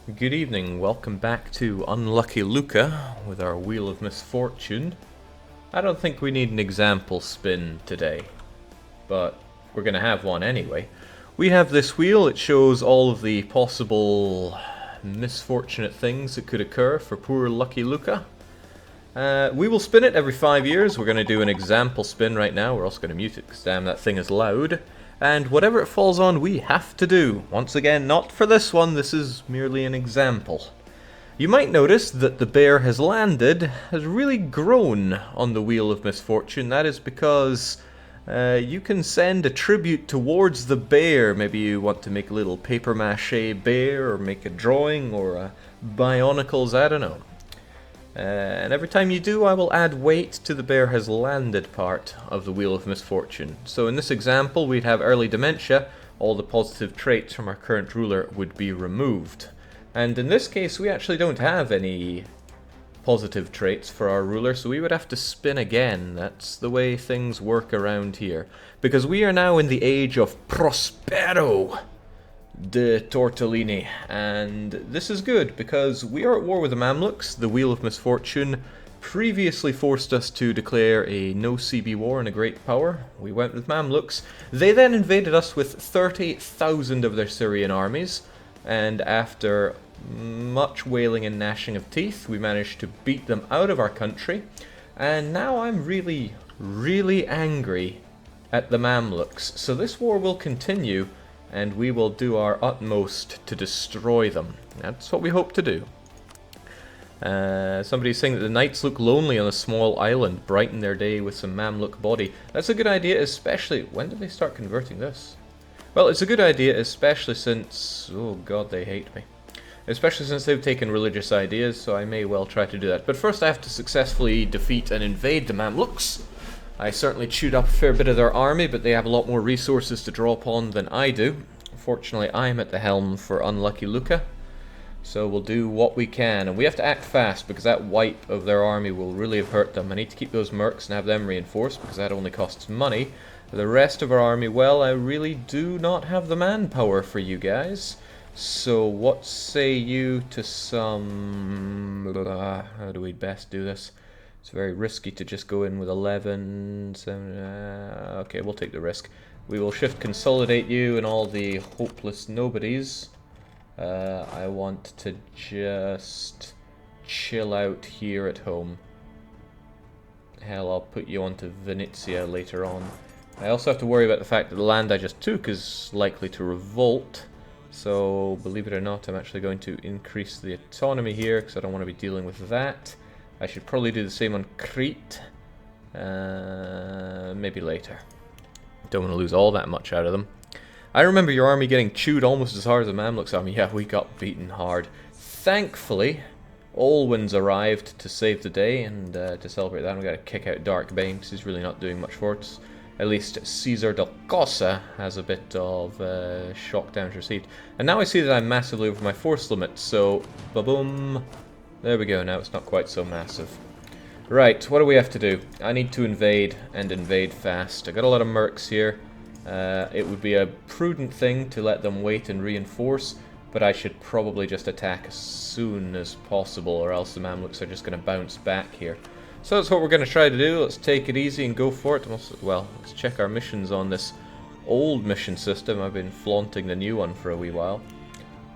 Good evening, welcome back to Unlucky Lucca with our Wheel of Misfortune. I don't think we need an example spin today, but we're going to have one anyway. We have this wheel, it shows all of the possible misfortunate things that could occur for poor Lucky Lucca. We will spin it every 5 years. We're going to do an example spin right now. We're also going to mute it because damn that thing is loud. And whatever it falls on, we have to do. Once again, not for this one, this is merely an example. You might notice that the bear has landed, has really grown on the Wheel of Misfortune. That is because you can send a tribute towards the bear. Maybe you want to make a little paper mache bear, or make a drawing, or bionicles, I don't know. And every time you do, I will add weight to the bear has landed part of the Wheel of Misfortune. So in this example, we'd have early dementia. All the positive traits from our current ruler would be removed. And in this case, we actually don't have any positive traits for our ruler, so we would have to spin again. That's the way things work around here. Because we are now in the age of Prospero de Tortellini, and this is good because we are at war with the Mamluks. The Wheel of Misfortune previously forced us to declare a no CB war and a great power. We went with Mamluks. They then invaded us with 30,000 of their Syrian armies, and after much wailing and gnashing of teeth, we managed to beat them out of our country. And now I'm really, really angry at the Mamluks. So this war will continue, and we will do our utmost to destroy them. That's what we hope to do. Somebody's saying that the knights look lonely on a small island, brighten their day with some Mamluk body. That's a good idea, especially... When did they start converting this? Well, it's a good idea, especially since... Oh god, they hate me. Especially since they've taken religious ideas, so I may well try to do that. But first I have to successfully defeat and invade the Mamluks. I certainly chewed up a fair bit of their army, but they have a lot more resources to draw upon than I do. Fortunately, I'm at the helm for Unlucky Lucca, so we'll do what we can. And we have to act fast, because that wipe of their army will really have hurt them. I need to keep those mercs and have them reinforced, because that only costs money. The rest of our army, well, I really do not have the manpower for you guys. So what say you to some... how do we best do this? It's very risky to just go in with 11, 7, okay, we'll take the risk. We will shift consolidate you and all the hopeless nobodies. I want to just chill out here at home. Hell, I'll put you onto Venezia later on. I also have to worry about the fact that the land I just took is likely to revolt. So, believe it or not, I'm actually going to increase the autonomy here because I don't want to be dealing with that. I should probably do the same on Crete. Maybe later. Don't want to lose all that much out of them. I remember your army getting chewed almost as hard as the Mamluks army. Yeah, we got beaten hard. Thankfully, Olwen's arrived to save the day, and to celebrate that, we've got to kick out Darkbane because he's really not doing much for us. At least Caesar del Cosa has a bit of shock damage received. And now I see that I'm massively over my force limit, so ba-boom. There we go, now it's not quite so massive. Right, what do we have to do? I need to invade, and invade fast. I got a lot of mercs here. It would be a prudent thing to let them wait and reinforce, but I should probably just attack as soon as possible, or else the Mamluks are just going to bounce back here. So that's what we're going to try to do. Let's take it easy and go for it. Well, let's check our missions on this old mission system. I've been flaunting the new one for a wee while.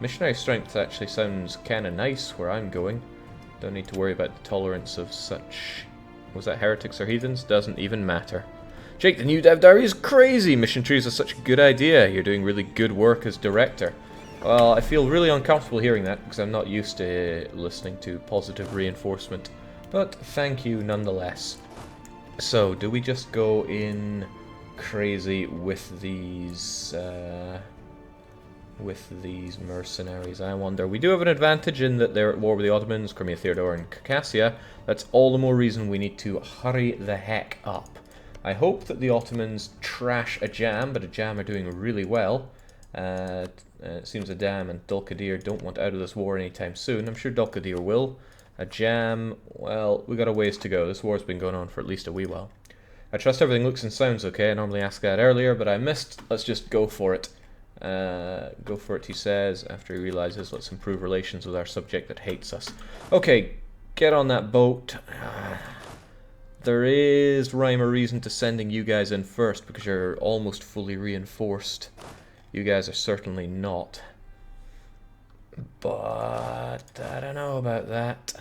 Missionary strength actually sounds kind of nice where I'm going. Don't need to worry about the tolerance of such... Was that heretics or heathens? Doesn't even matter. Jake, the new dev diary is crazy! Mission trees are such a good idea. You're doing really good work as director. Well, I feel really uncomfortable hearing that because I'm not used to listening to positive reinforcement. But thank you nonetheless. So, do we just go in crazy with these mercenaries? I wonder. We do have an advantage in that they're at war with the Ottomans, Crimea, Theodora, and Circassia. That's all the more reason we need to hurry the heck up. I hope that the Ottomans trash Ajam, but Ajam are doing really well. It seems Adam and Dulkadir don't want out of this war anytime soon. I'm sure Dulkadir will. Ajam, well, we got a ways to go. This war's been going on for at least a wee while. I trust everything looks and sounds okay. I normally asked that earlier, but I missed. Let's just go for it. Go for it, he says, after he realizes, let's improve relations with our subject that hates us. Okay, get on that boat. There is rhyme or reason to sending you guys in first, because you're almost fully reinforced. You guys are certainly not. But I don't know about that.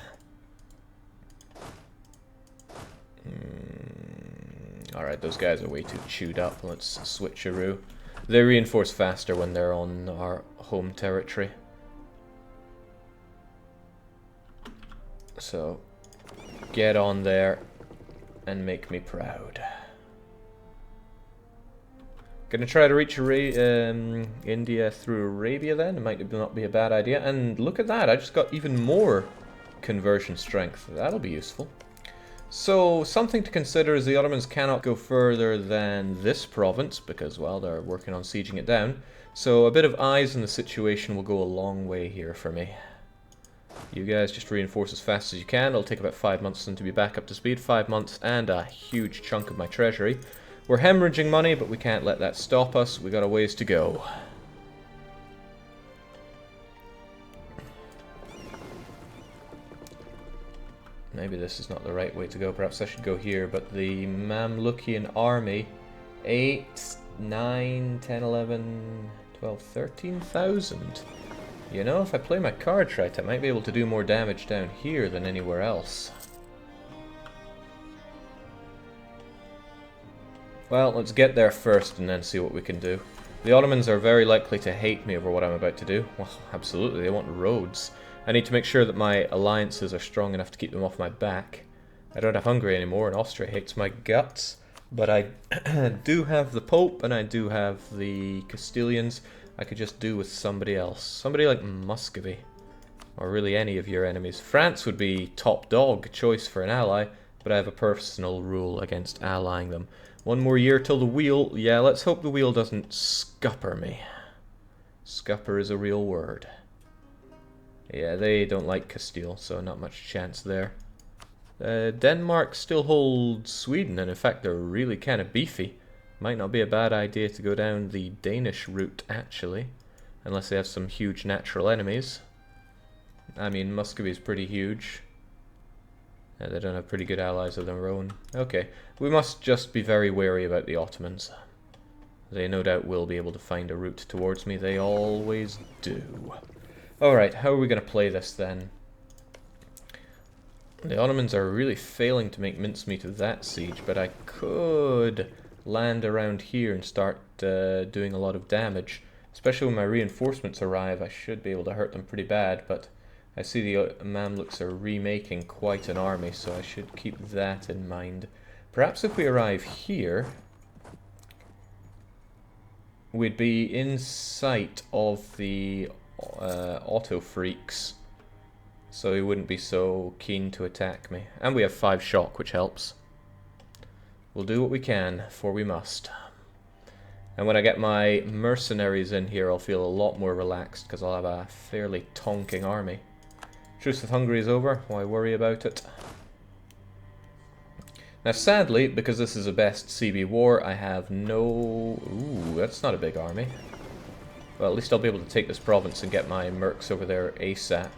Alright, those guys are way too chewed up. Let's switcheroo. They reinforce faster when they're on our home territory. So, get on there and make me proud. Gonna try to reach India through Arabia then. It might not be a bad idea. And look at that, I just got even more conversion strength. That'll be useful. So, something to consider is the Ottomans cannot go further than this province, because, well, they're working on sieging it down. So, a bit of eyes in the situation will go a long way here for me. You guys just reinforce as fast as you can. It'll take about 5 months for them to be back up to speed. 5 months and a huge chunk of my treasury. We're hemorrhaging money, but we can't let that stop us. We got a ways to go. Maybe this is not the right way to go. Perhaps I should go here. But the Mamlukian army, 8, 9, 10, 11, 12, 13,000. You know, if I play my cards right, I might be able to do more damage down here than anywhere else. Well, let's get there first and then see what we can do. The Ottomans are very likely to hate me over what I'm about to do. Well, absolutely, they want roads. I need to make sure that my alliances are strong enough to keep them off my back. I don't have Hungary anymore, and Austria hates my guts. But I do have the Pope, and I do have the Castilians. I could just do with somebody else. Somebody like Muscovy. Or really any of your enemies. France would be top dog choice for an ally, but I have a personal rule against allying them. 1 more year till the wheel. Yeah, let's hope the wheel doesn't scupper me. Scupper is a real word. Yeah, they don't like Castile, so not much chance there. Denmark still holds Sweden, and in fact they're really kind of beefy. Might not be a bad idea to go down the Danish route, actually. Unless they have some huge natural enemies. I mean, Muscovy's pretty huge. They don't have pretty good allies of their own. Okay, we must just be very wary about the Ottomans. They no doubt will be able to find a route towards me. They always do. Alright, how are we going to play this then? The Ottomans are really failing to make mincemeat of that siege, but I could land around here and start doing a lot of damage. Especially when my reinforcements arrive, I should be able to hurt them pretty bad, but I see the Mamluks are remaking quite an army, so I should keep that in mind. Perhaps if we arrive here, we'd be in sight of the auto freaks, so he wouldn't be so keen to attack me. And we have 5 shock, which helps. We'll do what we can, for we must. And when I get my mercenaries in here, I'll feel a lot more relaxed, because I'll have a fairly tonking army. Truce with Hungary is over. Why worry about it? Now, sadly, because this is a best CB war, I have no... Ooh, that's not a big army. Well, at least I'll be able to take this province and get my mercs over there ASAP.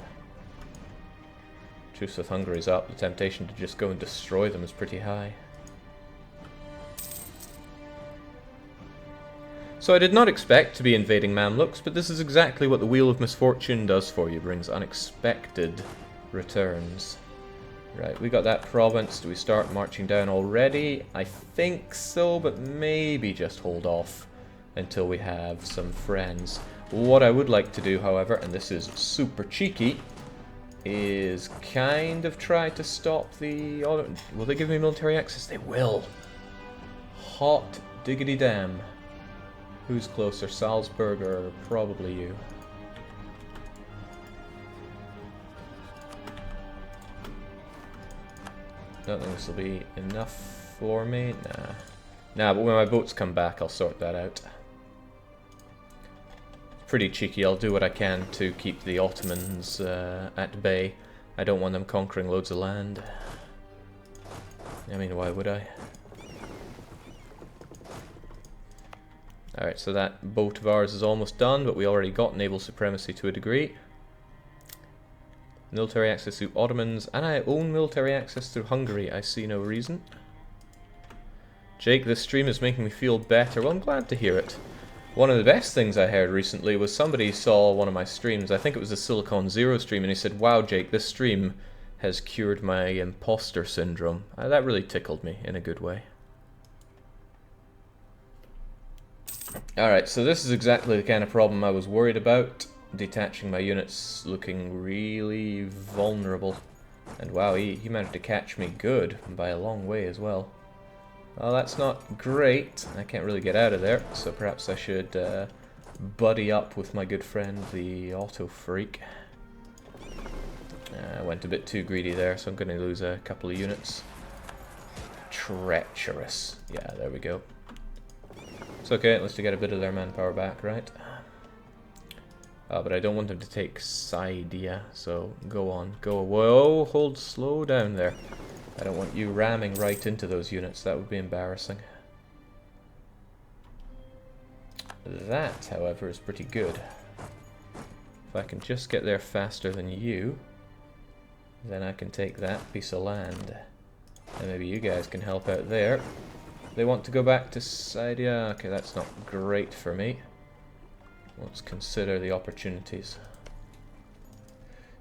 Truce with Hungary is up. The temptation to just go and destroy them is pretty high. So I did not expect to be invading Mamluks, but this is exactly what the Wheel of Misfortune does for you. Brings unexpected returns. Right, we got that province. Do we start marching down already? I think so, but maybe just hold off until we have some friends. What I would like to do, however, and this is super cheeky, is kind of try to stop the... Will they give me military access? They will! Hot diggity damn. Who's closer, Salzburg or probably you? Don't think this will be enough for me. Nah, but when my boats come back, I'll sort that out. Pretty cheeky. I'll do what I can to keep the Ottomans at bay. I don't want them conquering loads of land. I mean, why would I? Alright, so that boat of ours is almost done, but we already got naval supremacy to a degree. Military access through Ottomans, and I own military access through Hungary. I see no reason. Jake, this stream is making me feel better. Well, I'm glad to hear it. One of the best things I heard recently was somebody saw one of my streams. I think it was the Silicon Zero stream, and he said, "Wow, Jake, this stream has cured my imposter syndrome." That really tickled me in a good way. Alright, so this is exactly the kind of problem I was worried about. Detaching my units looking really vulnerable. And wow, he managed to catch me good, by a long way as well. Well, that's not great. I can't really get out of there, so perhaps I should buddy up with my good friend, the Auto Freak. I went a bit too greedy there, so I'm going to lose a couple of units. Treacherous. Yeah, there we go. It's okay, at least to get a bit of their manpower back, right? But I don't want them to take Sidea, so go on, go. Whoa, hold, slow down there. I don't want you ramming right into those units, that would be embarrassing. That, however, is pretty good. If I can just get there faster than you, then I can take that piece of land. And maybe you guys can help out there. They want to go back to Sidea. Okay, that's not great for me. Let's consider the opportunities.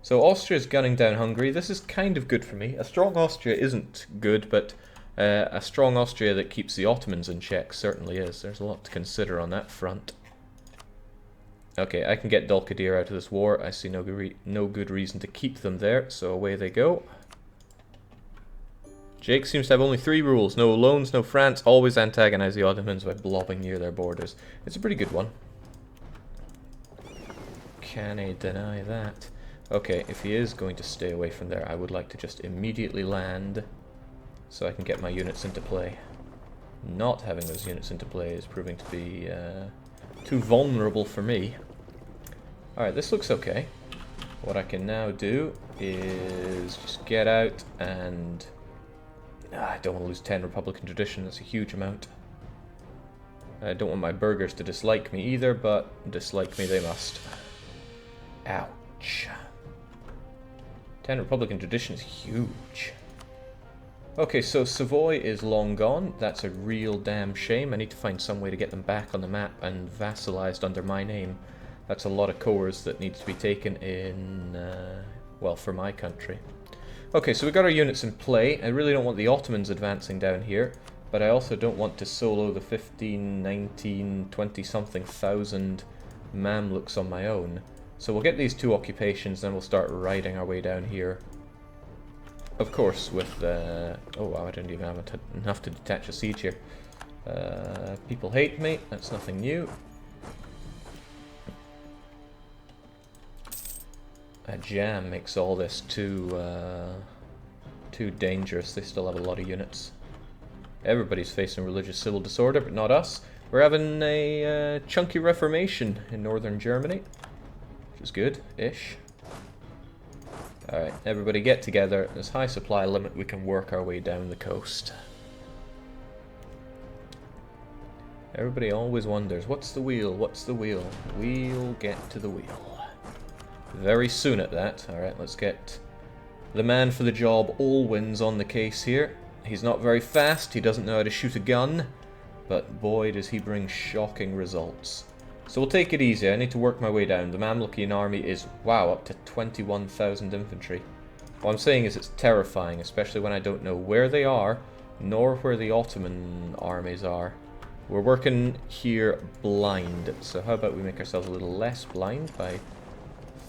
So Austria's gunning down Hungary. This is kind of good for me. A strong Austria isn't good, but a strong Austria that keeps the Ottomans in check certainly is. There's a lot to consider on that front. Okay, I can get Dalkadir out of this war. I see no good reason to keep them there, so away they go. Jake seems to have only 3 rules. No loans, no France, always antagonize the Ottomans by blobbing near their borders. It's a pretty good one. Can I deny that? Okay, if he is going to stay away from there, I would like to just immediately land so I can get my units into play. Not having those units into play is proving to be too vulnerable for me. Alright, this looks okay. What I can now do is just get out and... I don't want to lose 10 Republican tradition, that's a huge amount. I don't want my burghers to dislike me either, but dislike me they must. Ouch. 10 Republican tradition is huge. Okay, so Savoy is long gone. That's a real damn shame. I need to find some way to get them back on the map and vassalized under my name. That's a lot of cores that needs to be taken in, well, for my country. Okay, so we got our units in play. I really don't want the Ottomans advancing down here, but I also don't want to solo the 15, 19, 20-something thousand Mamluks on my own. So we'll get these 2 occupations, then we'll start riding our way down here. Of course, with oh wow, I didn't even have enough to detach a siege here. People hate me, that's nothing new. A jam makes all this too dangerous. They still have a lot of units. Everybody's facing religious civil disorder, but not us. We're having a chunky reformation in northern Germany, which is good-ish. Alright, everybody get together. There's high supply limit, we can work our way down the coast. Everybody always wonders, what's the wheel, what's the wheel? We'll get to the wheel. Very soon at that. Alright, let's get the man for the job. Allwin's on the case here. He's not very fast, he doesn't know how to shoot a gun, but boy does he bring shocking results. So we'll take it easy. I need to work my way down. The Mamlukian army is, wow, up to 21,000 infantry. What I'm saying is it's terrifying, especially when I don't know where they are, nor where the Ottoman armies are. We're working here blind, so how about we make ourselves a little less blind by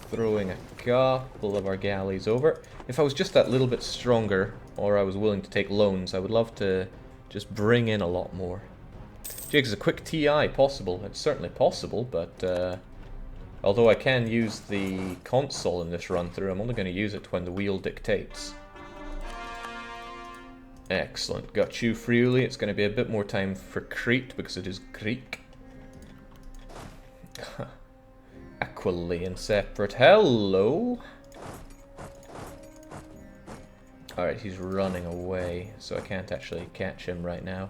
throwing a couple of our galleys over. If I was just that little bit stronger, or I was willing to take loans, I would love to just bring in a lot more. Jake, is a quick TI possible? It's certainly possible, but although I can use the console in this run through, I'm only going to use it when the wheel dictates. Excellent. Got you, Friuli. It's going to be a bit more time for Crete, because it is Greek. Aquilean separate. Hello! Alright, he's running away, so I can't actually catch him right now.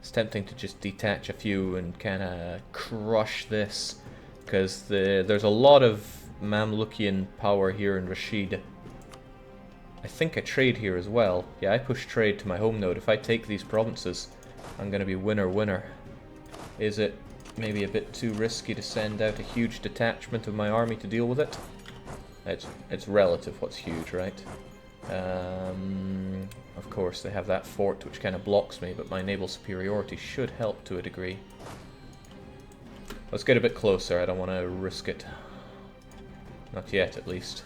It's tempting to just detach a few and kind of crush this, because there's a lot of Mamlukian power here in Rashid. I think I trade here as well. Yeah, I push trade to my home node. If I take these provinces, I'm going to be winner. Is it maybe a bit too risky to send out a huge detachment of my army to deal with it? It's relative what's huge, right? Of course, they have that fort which kind of blocks me, but my naval superiority should help to a degree. Let's get a bit closer. I don't want to risk it. Not yet, at least.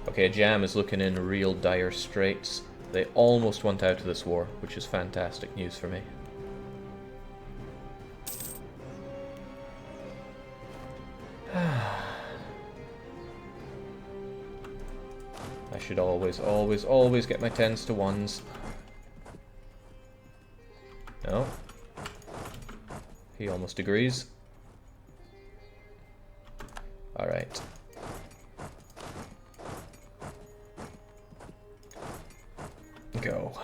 Okay, Jam is looking in real dire straits. They almost want out of this war, which is fantastic news for me. I should always get my 10s to 1s. No. He almost agrees. Alright. Go.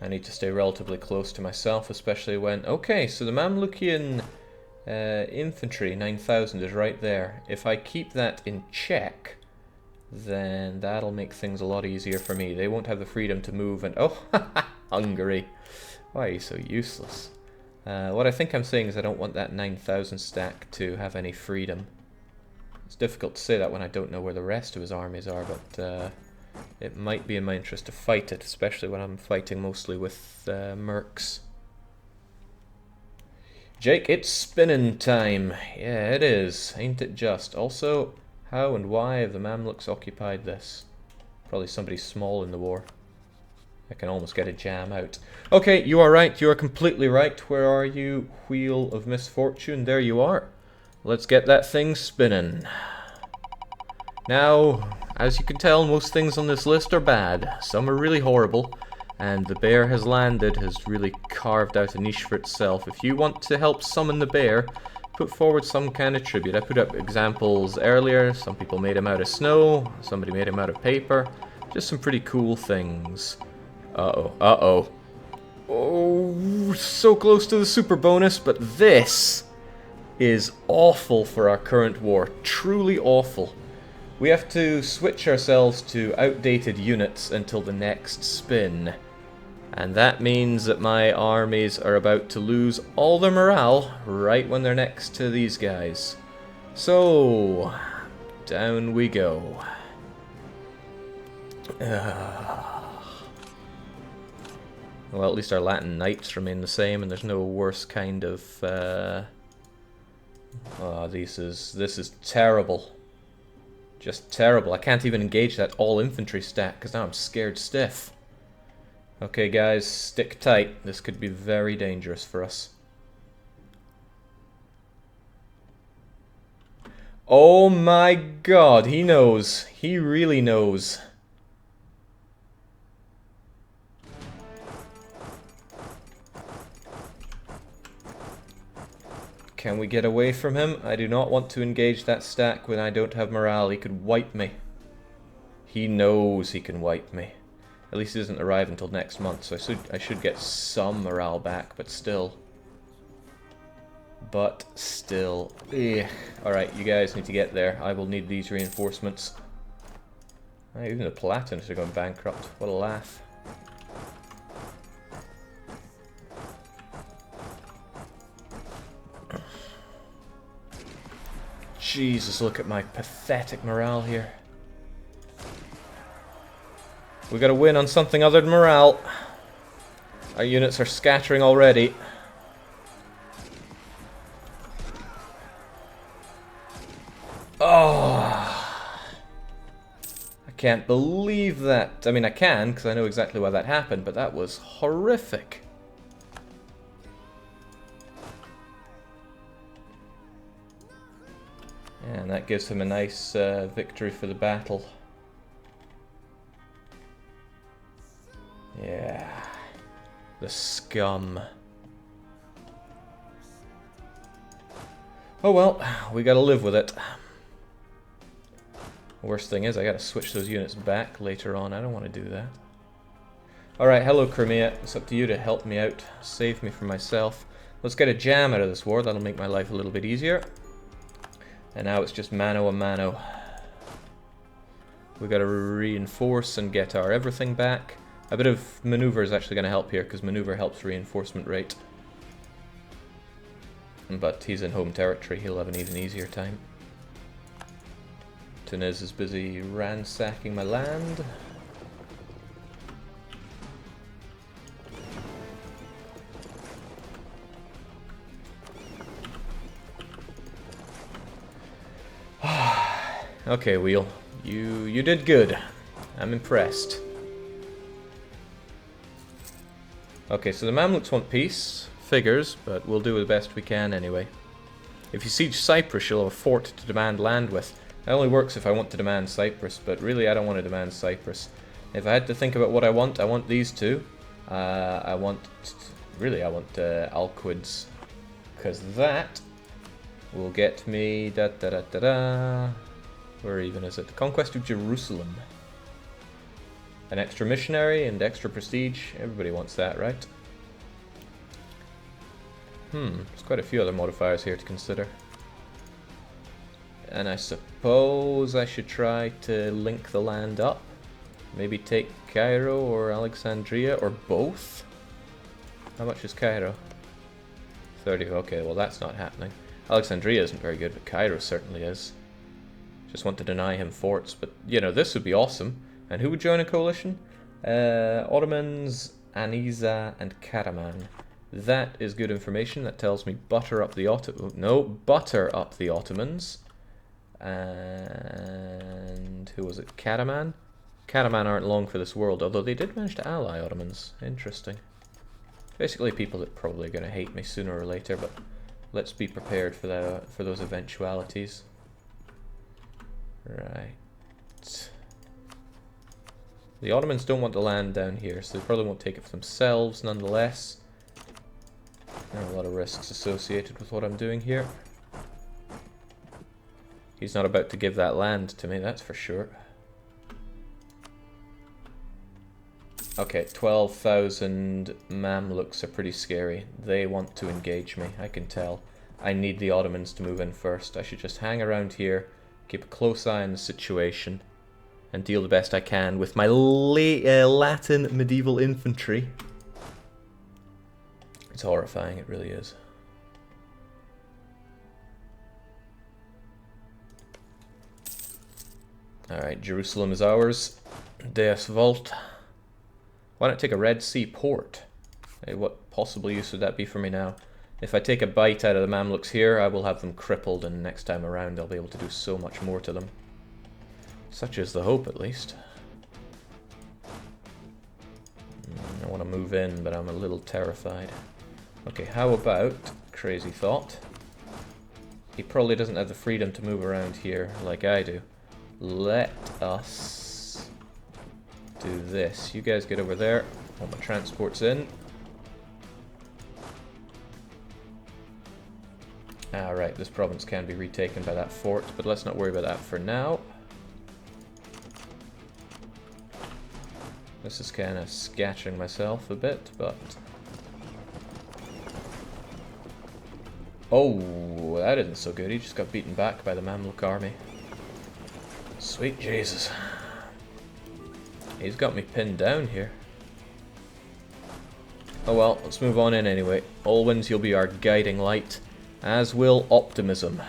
I need to stay relatively close to myself, especially when... Okay, so the Mamlukian infantry, 9,000, is right there. If I keep that in check, then that'll make things a lot easier for me. They won't have the freedom to move and... Oh, Hungary. Why are you so useless? What I think I'm saying is I don't want that 9,000 stack to have any freedom. It's difficult to say that when I don't know where the rest of his armies are, but it might be in my interest to fight it, especially when I'm fighting mostly with mercs. Jake, it's spinning time. Yeah, it is. Ain't it just? Also, how and why have the Mamluks occupied this? Probably somebody small in the war. I can almost get a jam out. Okay, you are right. You are completely right. Where are you, Wheel of Misfortune? There you are. Let's get that thing spinning. Now, as you can tell, most things on this list are bad. Some are really horrible, and the bear has landed, has really carved out a niche for itself. If you want to help summon the bear, put forward some kind of tribute. I put up examples earlier. Some people made him out of snow, somebody made him out of paper. Just some pretty cool things. Uh-oh. Oh, so close to the super bonus, but this is awful for our current war. Truly awful. We have to switch ourselves to outdated units until the next spin. And that means that my armies are about to lose all their morale right when they're next to these guys. So, down we go. Well, at least our Latin knights remain the same, and there's no worse kind of... Oh, this is terrible. Just terrible. I can't even engage that all-infantry stack, because now I'm scared stiff. Okay, guys, stick tight. This could be very dangerous for us. Oh my god, he knows. He really knows. Can we get away from him? I do not want to engage that stack when I don't have morale. He could wipe me. He knows he can wipe me. At least he doesn't arrive until next month, so I should get some morale back, but still. Ugh. Alright, you guys need to get there. I will need these reinforcements. Even the Palatins are going bankrupt. What a laugh. Jesus, look at my pathetic morale here. We gotta win on something other than morale. Our units are scattering already. Oh, I can't believe that. I mean, I can, because I know exactly why that happened, but that was horrific. And that gives him a nice victory for the battle. Yeah. The scum. Oh well, we gotta live with it. Worst thing is I gotta switch those units back later on. I don't want to do that. Alright, hello Crimea. It's up to you to help me out. Save me from myself. Let's get a jam out of this war. That'll make my life a little bit easier. And now it's just mano a mano. We gotta reinforce and get our everything back. A bit of maneuver is actually going to help here, because maneuver helps reinforcement rate. But he's in home territory, he'll have an even easier time. Tunez is busy ransacking my land. Okay, Wheel. You did good. I'm impressed. Okay, so the Mamluks want peace. Figures, but we'll do the best we can anyway. If you siege Cyprus, you'll have a fort to demand land with. That only works if I want to demand Cyprus, but really I don't want to demand Cyprus. If I had to think about what I want these two. I want Alquids, because that will get me where even is it? The conquest of Jerusalem. An extra missionary and extra prestige. Everybody wants that, right? There's quite a few other modifiers here to consider. And I suppose I should try to link the land up. Maybe take Cairo or Alexandria, or both? How much is Cairo? 30, okay, well that's not happening. Alexandria isn't very good, but Cairo certainly is. Just want to deny him forts, but, you know, this would be awesome. And who would join a coalition? Ottomans, Aniza, and Karaman. That is good information. That tells me butter up the butter up the Ottomans. And who was it? Karaman? Karaman aren't long for this world, although they did manage to ally Ottomans. Interesting. Basically people that probably are going to hate me sooner or later, but let's be prepared for those eventualities. Right. The Ottomans don't want the land down here, so they probably won't take it for themselves nonetheless. There are a lot of risks associated with what I'm doing here. He's not about to give that land to me, that's for sure. Okay, 12,000 Mamluks are pretty scary. They want to engage me, I can tell. I need the Ottomans to move in first. I should just hang around here, keep a close eye on the situation, and deal the best I can with my Latin medieval infantry. It's horrifying, it really is. Alright, Jerusalem is ours. Deus Volt. Why not take a Red Sea port? Hey, what possible use would that be for me now? If I take a bite out of the Mamluks here, I will have them crippled, and next time around I'll be able to do so much more to them. Such is the hope, at least. I want to move in, but I'm a little terrified. Okay, how about, crazy thought, he probably doesn't have the freedom to move around here like I do. Let us do this. You guys get over there. All my transport's in. Alright, this province can be retaken by that fort, but let's not worry about that for now. This is kind of scattering myself a bit, but... Oh, that isn't so good. He just got beaten back by the Mamluk army. Sweet Jesus. He's got me pinned down here. Oh well, let's move on in anyway. Alwyn's, you'll be our guiding light, as will optimism.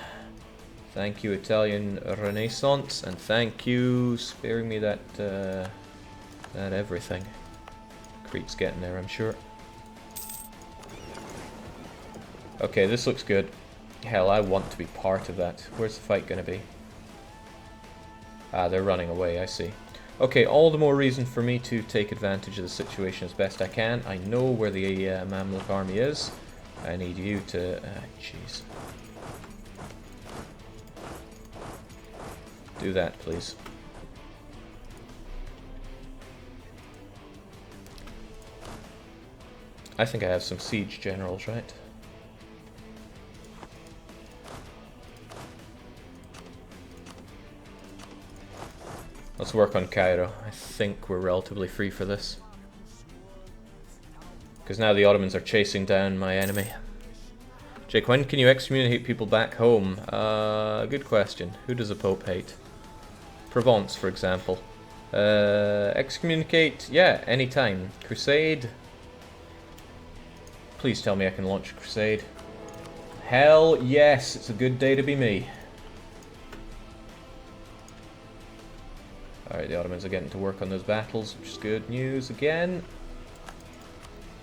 Thank you, Italian Renaissance, and thank you sparing me that everything. Crete's getting there, I'm sure. Okay, this looks good. Hell, I want to be part of that. Where's the fight going to be? Ah, they're running away, I see. Okay, all the more reason for me to take advantage of the situation as best I can. I know where the Mamluk army is. I need you to... jeez. Do that, please. I think I have some siege generals, right? Let's work on Cairo. I think we're relatively free for this. Because now the Ottomans are chasing down my enemy. Jake, when can you excommunicate people back home? Good question. Who does the Pope hate? Provence, for example. Excommunicate? Yeah, anytime. Crusade? Please tell me I can launch a Crusade. Hell yes, it's a good day to be me. Alright, the Ottomans are getting to work on those battles, which is good news again.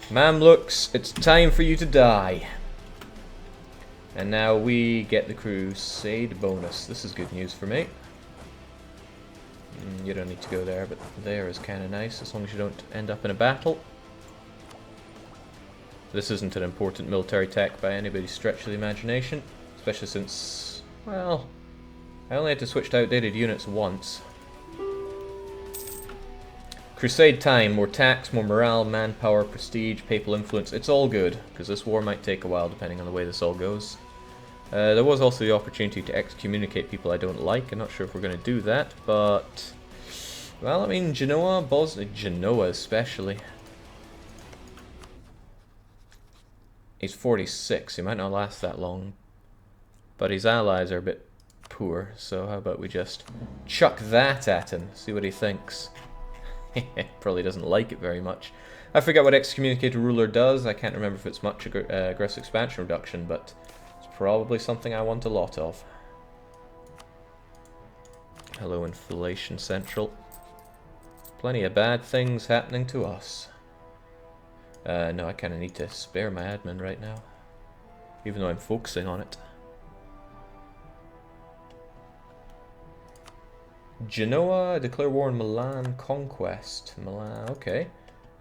Mamluks, it's time for you to die. And now we get the Crusade bonus. This is good news for me. You don't need to go there, but there is kind of nice, as long as you don't end up in a battle. This isn't an important military tech by anybody's stretch of the imagination, especially since, well, I only had to switch to outdated units once. Crusade time, more tax, more morale, manpower, prestige, papal influence, it's all good, because this war might take a while depending on the way this all goes. There was also the opportunity to excommunicate people I don't like. I'm not sure if we're going to do that, but... well, I mean, Genoa, Bosnia, Genoa especially. He's 46, he might not last that long. But his allies are a bit poor, so how about we just chuck that at him, see what he thinks. Probably doesn't like it very much. I forget what excommunicated ruler does. I can't remember if it's much aggressive expansion reduction, but it's probably something I want a lot of. Hello, Inflation Central. Plenty of bad things happening to us. No, I kind of need to spare my admin right now, even though I'm focusing on it. Genoa, declare war on Milan, conquest. Milan, okay.